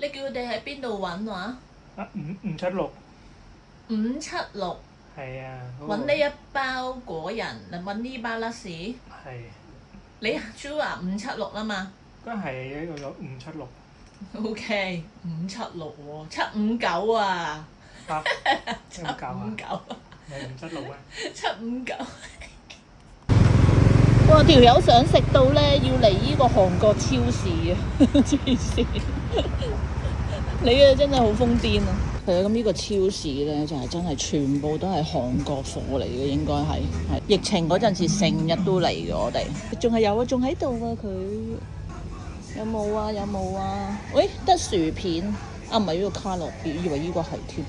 你叫佢哋喺邊度揾話？啊576576係啊，揾呢一包果仁，揾呢包甩士。係你 sure 576啦嘛都係一個576。 ？OK， 576喎，759啊啊759啊， ，759，唔係576咩？ 759。哇！條友想食到咧，要嚟呢個韓國超市啊！黐線，你啊真係好瘋癲啊！係啊，咁呢個超市咧就係真係全部都係韓國貨嚟嘅，應該係疫情嗰陣時成日都嚟嘅，我哋仲係有啊，仲喺度啊佢。有冇啊？有冇啊？喂，得薯片啊，唔係呢個卡樂 B，以為呢個係添。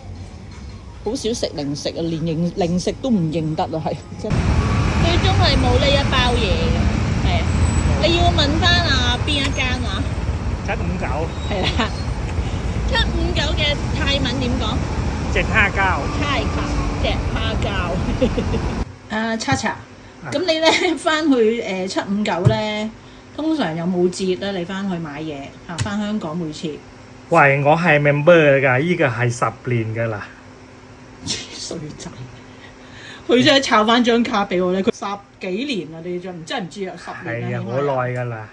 好少食零食啊，連零食都唔認得啊，係真。最終係冇呢一包嘢嘅，係啊。你要問翻啊邊一間啊759係啦，759嘅泰文點講？隻蝦膠。泰卡隻蝦膠。啊，Chacha，咁你咧翻去759咧？通常有冇折咧？你翻去買嘢嚇，翻香港每次。喂，我係 member 㗎，依個係10年㗎啦。衰仔，佢真係抄翻張卡俾我咧，佢10幾年啦，你真係唔知啊，10年係啊，好耐㗎啦。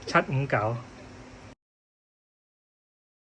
759